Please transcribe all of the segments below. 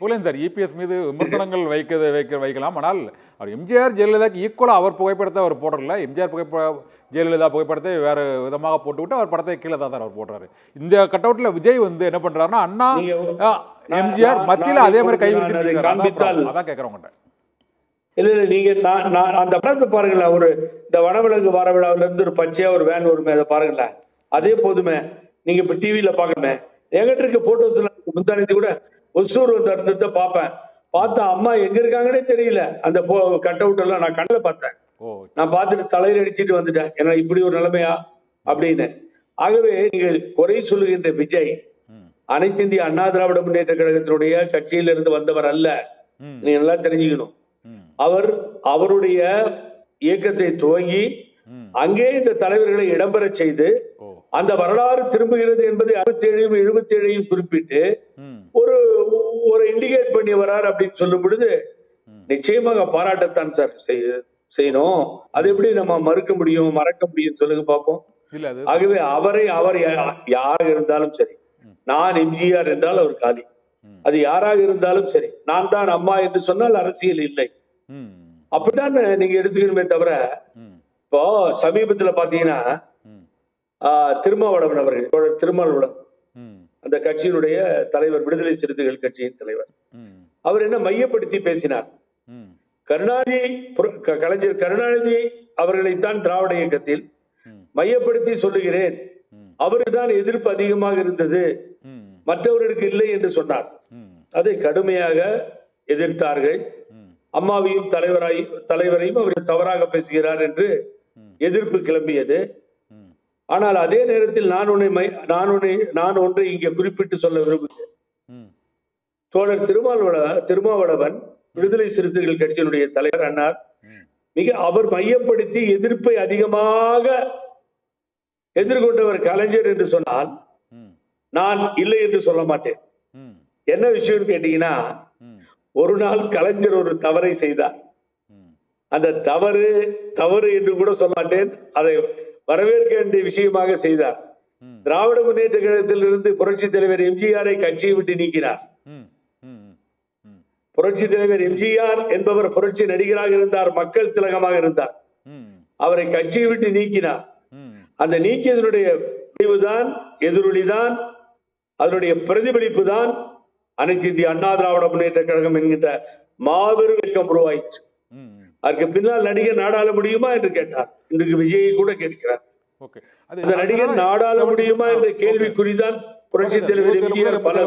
புகழேன் sir, EPS மீது விமர்சனங்கள் வைக்கலாம். ஆனால் அவர் எம்ஜிஆர் ஜெயலலிதாக்கு ஈக்குவலாக அவர் புகைப்படத்தை அவர் போடுறல. எம்ஜிஆர் ஜெயலலிதா புகைப்படத்தை வேறு விதமாக போட்டுவிட்டு அவர் படத்தை கீழே தான் சார் அவர் போடுறாரு. இந்த கட் அவுட்டில் விஜய் வந்து என்ன பண்ணுறாருன்னா, அண்ணா எம்ஜிஆர் மத்தியில் அதே மாதிரி கை வச்சு அதான் கேட்குறவங்கள்ட்ட. இல்ல நீங்க நான் அந்த படத்தை பாருங்களேன். ஒரு இந்த வனவிலங்கு வார விழாவில இருந்து ஒரு பச்சையா ஒரு வேன் வருமே, அதை பாருங்களேன். அதே போதுமே. நீங்க இப்ப டிவியில பாக்கணுமே, எங்கிட்ட இருக்க போட்டோஸ் முந்தானத்து கூட ஒசூர் வந்து இருந்ததை பார்ப்பேன். பார்த்தா அம்மா எங்க இருக்காங்கன்னே தெரியல. அந்த கட் அவுட் எல்லாம் நான் கண்ணில் பார்த்தேன். நான் பார்த்துட்டு தலையில் அடிச்சுட்டு வந்துட்டேன். ஏன்னா இப்படி ஒரு நிலைமையா அப்படின்னு. ஆகவே நீங்கள் குறை சொல்லுகின்ற விஜய் அனைத்து இந்திய அண்ணா திராவிட முன்னேற்ற கழகத்தினுடைய கட்சியிலிருந்து வந்தவர் அல்ல. நீங்க நல்லா தெரிஞ்சுக்கணும். அவர் அவருடைய இயக்கத்தை துவங்கி அங்கே இந்த தலைவர்களை இடம்பெற செய்து அந்த வரலாறு திரும்புகிறது என்பதை 67 77 குறிப்பிட்டு ஒரு ஒரு இண்டிகேட் பண்ணி வரார் அப்படின்னு சொல்லும் பொழுது நிச்சயமாக பாராட்டத்தான் சார் செய்யணும். அது எப்படி நம்ம மறுக்க முடியும், மறக்க முடியும் சொல்லுங்க பார்ப்போம். ஆகவே அவர் யாராக இருந்தாலும் சரி, நான் எம்ஜிஆர் என்றால் அவர் காலி. அது யாராக இருந்தாலும் சரி, நான் தான் அம்மா என்று சொன்னால் அரசியல் இல்லை. அப்படித்தான் நீங்க எடுத்துக்கணுமே தவிர, இப்போ சமீபத்துல பாத்தீங்கன்னா திருமாவளவன் அவர்கள், திருமாவளவன் அந்த கட்சியினுடைய தலைவர், விடுதலை சிறுத்தைகள் கட்சியின் தலைவர், அவர் என்ன மையப்படுத்தி பேசினார்? கலைஞர் கருணாநிதி அவர்களைத்தான் திராவிட இயக்கத்தில் மையப்படுத்தி சொல்லுகிறேன், அவருக்குதான் எதிர்ப்பு அதிகமாக இருந்தது, மற்றவர்களுக்கு இல்லை என்று சொன்னார். அதை கடுமையாக எதிர்த்தார்கள். அம்மாவையும் தலைவரையும் அவர் தவறாக பேசுகிறார் என்று எதிர்ப்பு கிளம்பியது. ஆனால் அதே நேரத்தில் நான் ஒன்றை இங்கே குறிப்பிட்டு சொல்ல விரும்புகிறேன். தோழர் திருமாவளவன் விடுதலை சிறுத்தைகள் கட்சியினுடைய தலைவர் அண்ணார் அவர் மையப்படுத்தி எதிர்ப்பை அதிகமாக எதிர்கொண்டவர் கலைஞர் என்று சொன்னால் நான் இல்லை என்று சொல்ல மாட்டேன். என்ன விஷயம் கேட்டீங்கன்னா, ஒரு நாள் கலைஞர் ஒரு தவறை செய்தார். அந்த தவறு என்று கூட சொல்ல மாட்டேன், அதை வரவேற்க வேண்டிய விஷயமாக செய்தார். திராவிட முன்னேற்ற கழகத்திலிருந்து புரட்சி தலைவர் எம்ஜிஆரை கட்சியை விட்டு நீக்கினார். புரட்சி தலைவர் எம்ஜிஆர் என்பவர் புரட்சி நடிகராக இருந்தார், மக்கள் திலகமாக இருந்தார். அவரை கட்சியை விட்டு நீக்கினார். அந்த நீக்கியதனுடைய விளைவுதான், எதிரொலிதான், அதனுடைய பிரதிபலிப்பு தான் அனைத்து இந்திய அண்ணா திராவிட முன்னேற்ற கழகம் என்கின்ற மாபெரும் இயக்கம் உருவாயிற்று. அதற்கு பின்னால் நடிகர் நாடாள முடியுமா என்று கேட்டார். இன்றைக்கு விஜயை கூட கேட்கிறார், அந்த நடிகர் நாடாள முடியுமா என்ற கேள்விக்குறிதான் புரட்சி தலைவர் எம்ஜிஆர் பல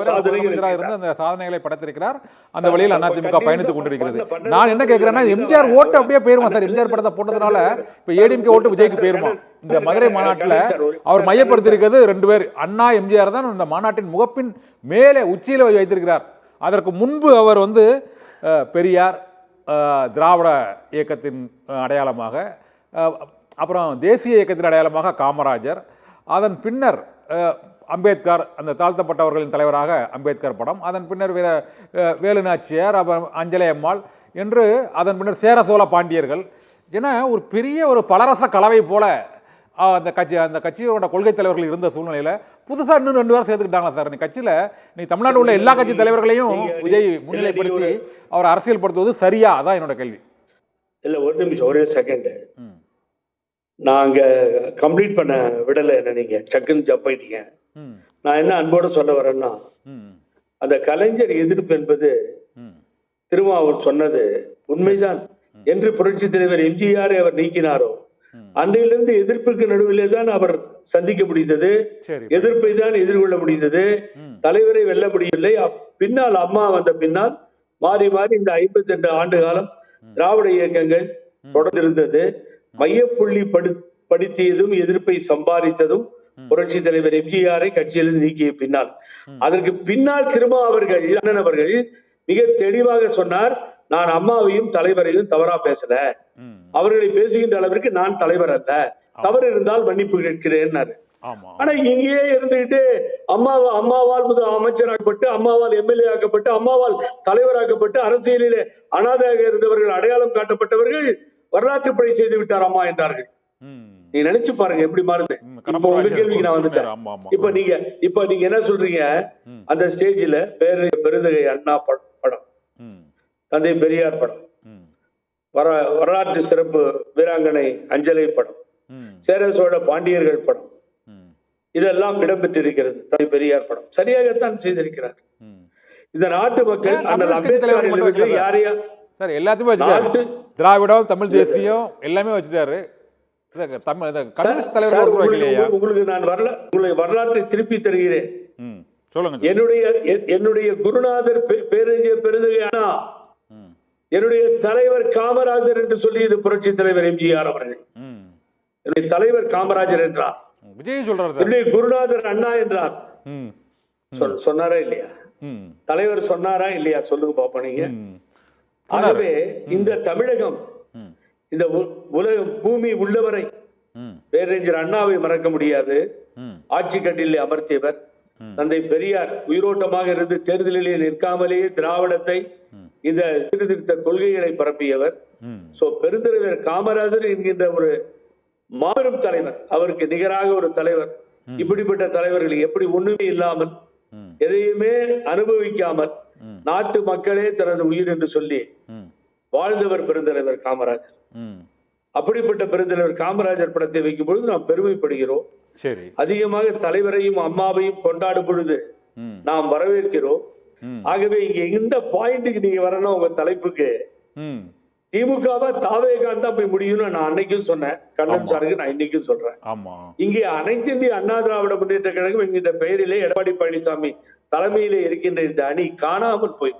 சாதனைகளை படைத்திருக்கிறார். அந்த வழியில் அதிமுக பயணித்துக் கொண்டிருக்கிறது. நான் என்ன கேட்கிறேன்னா, எம்ஜிஆர் ஓட்டு அப்படியே போயிருமா சார்? எம்ஜிஆர் படத்தை போட்டதுனால இப்ப ஏடிஎம்கே ஓட்டு விஜய்க்கு போயிருமா? இந்த மதுரை மாநாட்டில் அவர் மையப்படுத்திருக்கிறது 2 பேர், அண்ணா எம்ஜிஆர் தான் இந்த மாநாட்டின் முகப்பின் மேலே உச்சியில் வைத்திருக்கிறார். அதற்கு முன்பு அவர் வந்து பெரியார், திராவிட இயக்கத்தின் அடையாளமாக, அப்புறம் தேசிய இயக்கத்தின் அடையாளமாக காமராஜர், அதன் பின்னர் அம்பேத்கர், அந்த தாழ்த்தப்பட்டவர்களின் தலைவராக அம்பேத்கர் படம், அதன் பின்னர் வேலுநாச்சியார், அப்புறம் அஞ்சலை அம்மாள் என்று, அதன் பின்னர் சேர சோழ பாண்டியர்கள் என ஒரு பெரிய ஒரு பலரச கலவை போல அந்த கட்சியோட கொள்கை தலைவர்கள் இருந்த சூழ்நிலையில் புதுசாக இன்னும் 2 பேர் சேர்த்துக்கிட்டாங்களா சார்? நீ கட்சியில் தமிழ்நாட்டில் உள்ள எல்லா கட்சி தலைவர்களையும் விஜய் முன்னிலைப்படுத்தி அவர் அரசியல் படுத்துவது சரியா? அதான் என்னோட கேள்வி. இல்லை, ஒரு நிமிஷம், ஒரே செகண்ட். நாங்க கம்ப்ளீட் பண்ண விடலை என்ன, நீங்க சக்குன்னு ஜம்ப் ஆயிட்டீங்க. நான் என்ன அன்போடு சொல்ல வரேன்னா, அந்த கலைஞர் எதிர்ப்பு என்பது திருமாவளவன் சொன்னது உண்மைதான் என்று புரட்சி தலைவர் எம்ஜிஆரை அவர் நீக்கினாரோ அன்றையிலிருந்து எதிர்ப்புக்கு நடுவிலே தான் அவர் சந்திக்க முடிந்தது, எதிர்ப்பை தான் எதிர்கொள்ள முடிந்தது, தலைவரை வெல்ல முடியவில்லை. பின்னால் அம்மா வந்த பின்னால் மாறி மாறி இந்த 58 ஆண்டு காலம் திராவிட இயக்கங்கள் தொடர்ந்திருந்தது. மையப்புள்ளி படுத்தியதும் எதிர்ப்பை சம்பாதித்ததும் புரட்சி தலைவர் எம்ஜிஆரை கட்சியிலிருந்து நீக்கிய பின்னால். அதற்கு பின்னால் திரும்ப அவர்கள் மிக தெளிவாக சொன்னார், நான் அம்மாவையும் தலைவரையும் தவறா பேசல, அவர்களை பேசுகின்ற அளவிற்கு நான் தலைவர் அல்ல, தவறு இருந்தால் மன்னிப்பு கேட்கிறேன். ஆனா இங்கேயே இருந்துகிட்டு அம்மாவால் அமைச்சராக்கப்பட்டு, அம்மாவால் எம்எல்ஏ ஆக்கப்பட்டு, அம்மாவால் தலைவராக்கப்பட்டு, அரசியலிலே அனாதையாக இருந்தவர்கள், அடையாளம் காட்டப்பட்டவர்கள் வரலாற்று படை செய்து விட்டார் அம்மா என்றார்கள். நீ நினைச்சு பாருங்க எப்படி மாறுது. இப்ப உங்க கேள்விக்கு நான் வந்துட்டேன். இப்ப நீங்க என்ன சொல்றீங்க? அந்த ஸ்டேஜ்ல பெருந்தகை அண்ணா படம் ம். தந்தை பெரியார் படம், ம். வரலாற்று சிறப்பு வீராங்கனை அஞ்சலை படம், ம். சேர சோழ பாண்டியர்கள் படம், ம். இதெல்லாம் இடம்பெற்றிருக்கிறது. தந்தை பெரியார் படம் சரியாகத்தான் செய்திருக்கிறார். ம். இந்த நாட்டு மக்கள் ஏன் அண்ணல் கம்யூனிஸ்ட் கட்சி தலைவர் மட்டும் அம்பேத்கர் வைக்கல சார்? யாரையா சார் எல்லாத்தையுமே வச்சுட்டாரு. நாட்டு திராவிடம், தமிழ் தேசியம் எல்லாமே வச்சுட்டாரு. கம்யூனிஸ்ட் தலைவர் சார், ஒருத்தர் வைக்கலையா? உங்களுக்கு நான் உங்களுக்கு வரலாற்றை திருப்பி தருகிறேன். ம். சொல்லுங்க சார். என்னுடைய குருநாதர் பேரறிஞர் பெருந்தகை அண்ணா, ம். என்னுடைய தலைவர் காமராஜர் என்று சொல்லியது புரட்சி தலைவர் எம்ஜிஆர் அவர்கள். ம். என்னுடைய தலைவர் காமராஜர் என்றார், விஜய் சொல்றாரு சார். என்னுடைய குருநாதர் அண்ணா என்றார். ம். சொன்னாரா இல்லையா? ம். தலைவர் சொன்னாரா இல்லையா? சொல்லுங்க பாப்போம் நீங்க. ம். ஆகவே இந்த தமிழகம், ம். இந்த உலக பூமி உள்ளவரை ம். பேரறிஞர் அண்ணாவை மறக்க முடியாது. ம். ஆட்சி கட்டிலே அமர்த்தியவர். தந்தை பெரியார் உயிரோட்டமாக இருந்து தேர்தலிலே நிற்காமலேயே திராவிடத்தை, இந்த சீர்திருத்த கொள்கைகளை பரப்பியவர். ம். சோ பெருந்தலைவர் காமராஜர் என்கின்ற ஒரு மாபெரும் தலைவர், அவருக்கு நிகராக ஒரு தலைவர். இப்படிப்பட்ட தலைவர்கள் எப்படி ஒண்ணுமே இல்லாமல், எதையுமே அனுபவிக்காமல், நாட்டு மக்களே தனது உயிர் என்று சொல்லி வாழ்ந்தவர் பெருந்தலைவர் காமராஜர். அப்படிப்பட்ட பெருந்தலைவர் காமராஜர் படத்தை வைக்கும் பொழுது நாம் பெருமைப்படுகிறோம். சரி. அதிகமாக தலைவரையும் அம்மாவையும் கொண்டாடும் பொழுது நாம் வரவேற்கிறோம். ஆகவே இங்க இந்த பாயிண்ட்டுக்கு நீங்க வரணும். உங்க தலைப்புக்கு திமுகவா தாவேகான் தான் போய் முடியும்னு நான் அன்னைக்கும் சொன்னேன். கண்ணன் சாருக்கு நான் இன்னைக்கும் சொல்றேன். இங்கே அனைத்து இந்திய அண்ணா திராவிட முன்னேற்ற கழகம் என்கின்ற பெயரிலே எடப்பாடி பழனிசாமி தலைமையிலே இருக்கின்ற இந்த அணி காணாமல் போய்